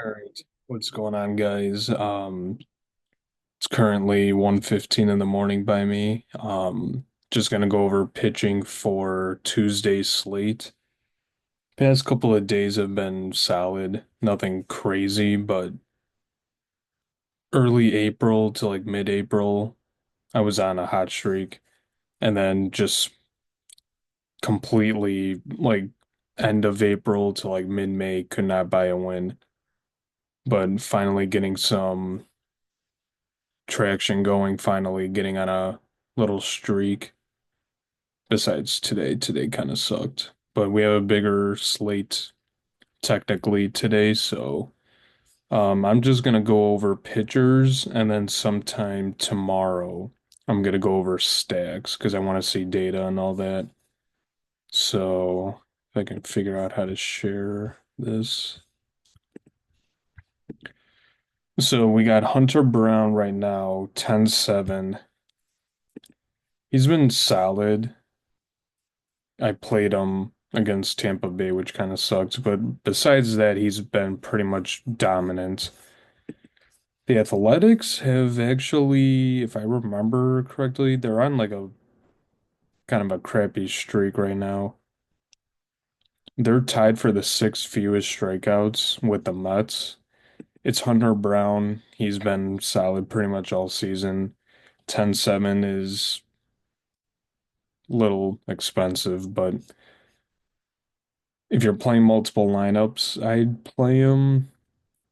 All right, what's going on, guys? It's currently 1:15 in the morning by me. Just gonna go over pitching for Tuesday's slate. Past couple of days have been solid, nothing crazy, but early April to like mid-April, I was on a hot streak, and then just completely like end of April to like mid-May could not buy a win, but finally getting some traction going, finally getting on a little streak. Besides today, today kind of sucked. But we have a bigger slate technically today, so I'm just gonna go over pitchers and then sometime tomorrow I'm gonna go over stacks because I want to see data and all that. So if I can figure out how to share this. So we got Hunter Brown right now, 10-7. He's been solid. I played him against Tampa Bay, which kind of sucked. But besides that, he's been pretty much dominant. The Athletics have actually, if I remember correctly, they're on like a kind of a crappy streak right now. They're tied for the sixth fewest strikeouts with the Mets. It's Hunter Brown. He's been solid pretty much all season. 10-7 is a little expensive, but if you're playing multiple lineups, I'd play him.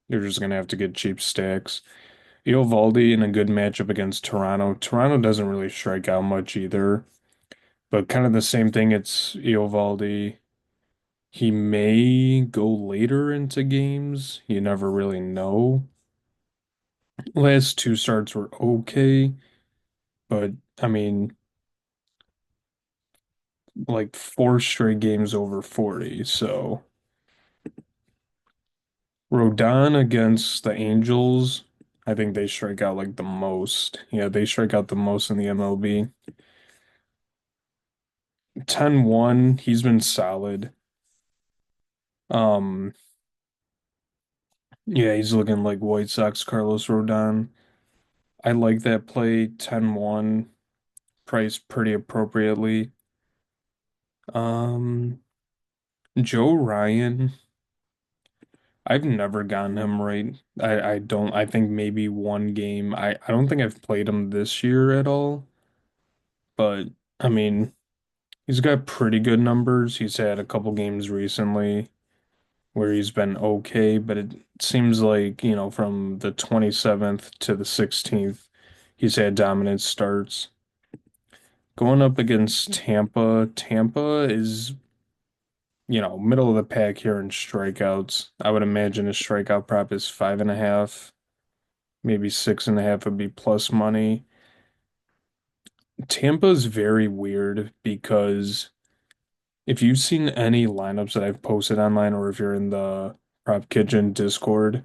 You're just gonna have to get cheap stacks. Eovaldi in a good matchup against Toronto. Toronto doesn't really strike out much either, but kind of the same thing. It's Eovaldi. He may go later into games. You never really know. Last two starts were okay, but I mean, like four straight games over 40. So Rodon against the Angels, I think they strike out like the most. Yeah, they strike out the most in the MLB. 10-1, he's been solid. Um, yeah, he's looking like White Sox Carlos Rodon. I like that play 10-1, priced pretty appropriately. Um, Joe Ryan, I've never gotten him right. I don't I think maybe one game. I don't think I've played him this year at all, but I mean, he's got pretty good numbers. He's had a couple games recently where he's been okay, but it seems like, from the 27th to the 16th, he's had dominant starts. Going up against Tampa, Tampa is, middle of the pack here in strikeouts. I would imagine his strikeout prop is 5.5, maybe 6.5 would be plus money. Tampa's very weird because if you've seen any lineups that I've posted online, or if you're in the Prop Kitchen Discord,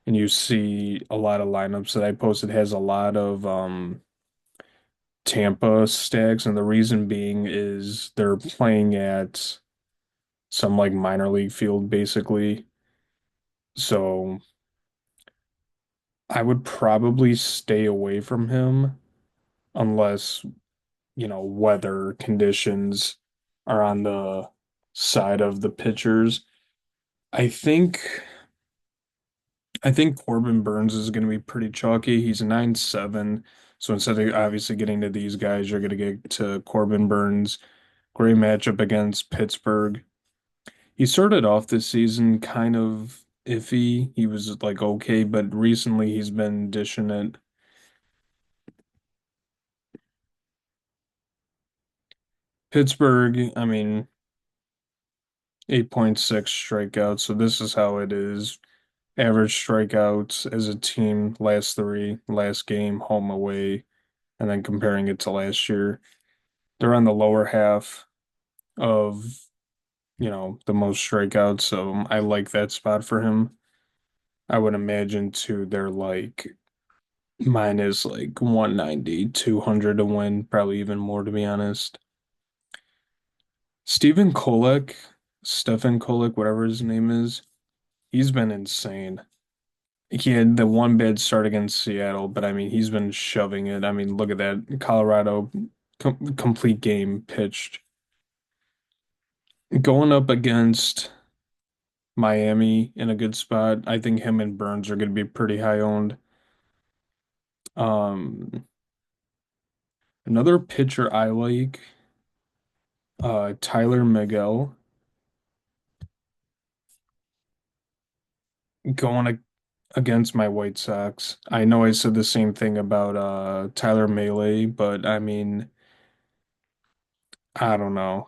and you see a lot of lineups that I posted has a lot of Tampa stacks, and the reason being is they're playing at some like minor league field basically. So I would probably stay away from him unless, weather conditions are on the side of the pitchers. I think I think Corbin Burns is going to be pretty chalky. He's 9-7. So instead of obviously getting to these guys, you're going to get to Corbin Burns. Great matchup against Pittsburgh. He started off this season kind of iffy. He was like okay, but recently he's been dishing it. Pittsburgh, I mean, 8.6 strikeouts. So this is how it is. Average strikeouts as a team, last three, last game, home away, and then comparing it to last year. They're on the lower half of, the most strikeouts, so I like that spot for him. I would imagine too they're like minus like 190, 200 to win, probably even more to be honest. Stephen Kolek, Stefan Kolek, whatever his name is, he's been insane. He had the one bad start against Seattle, but I mean, he's been shoving it. I mean, look at that. Colorado complete game pitched. Going up against Miami in a good spot. I think him and Burns are going to be pretty high owned. Um, Another pitcher I like, Tyler Miguel, going against my White Sox. I know I said the same thing about Tyler Melee, but I mean, I don't know.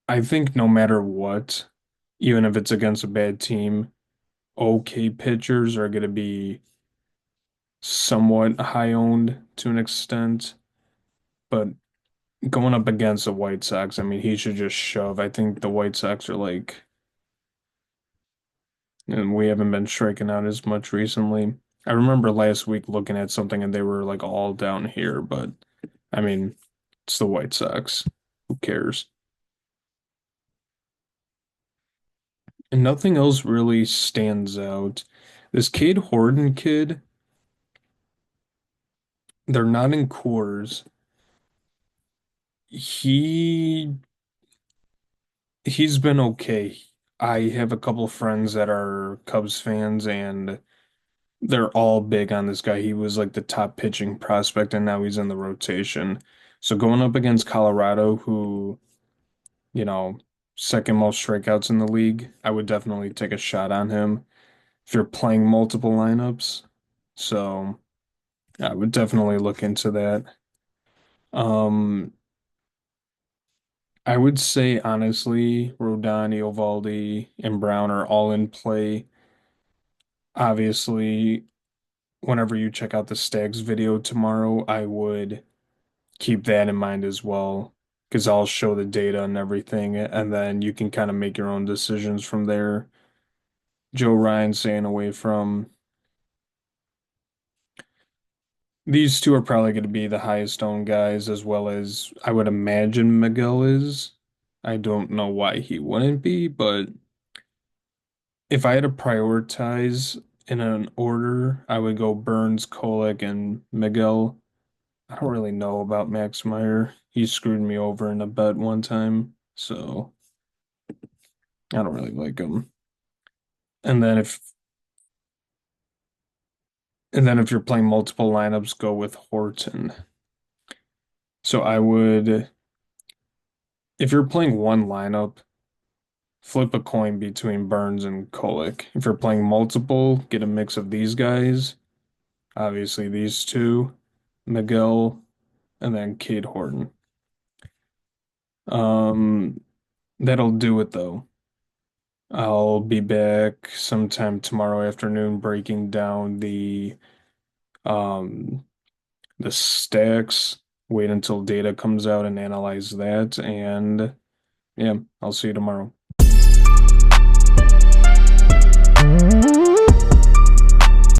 I think no matter what, even if it's against a bad team, okay pitchers are going to be somewhat high owned to an extent. But going up against the White Sox, I mean, he should just shove. I think the White Sox are like, and we haven't been striking out as much recently. I remember last week looking at something and they were like all down here, but I mean, it's the White Sox. Who cares? And nothing else really stands out. This Cade Horton kid, they're not in cores. He he's been okay. I have a couple friends that are Cubs fans and they're all big on this guy. He was like the top pitching prospect, and now he's in the rotation. So going up against Colorado, who, you know, second most strikeouts in the league, I would definitely take a shot on him if you're playing multiple lineups. So I would definitely look into that. Um, I would say honestly, Rodon, Eovaldi, and Brown are all in play. Obviously, whenever you check out the Stags video tomorrow, I would keep that in mind as well, because I'll show the data and everything, and then you can kind of make your own decisions from there. Joe Ryan staying away from these two are probably going to be the highest owned guys, as well as I would imagine Miguel is. I don't know why he wouldn't be, but if I had to prioritize in an order, I would go Burns, Kolek, and Miguel. I don't really know about Max Meyer. He screwed me over in a bet one time, so I don't really like him. And then if and then if you're playing multiple lineups, go with Horton. So I would, if you're playing one lineup, flip a coin between Burns and Kolek. If you're playing multiple, get a mix of these guys, obviously these two, Miguel, and then Cade Horton. Um, that'll do it though. I'll be back sometime tomorrow afternoon breaking down um the stacks. Wait until data comes out and analyze that. And yeah, I'll see you tomorrow.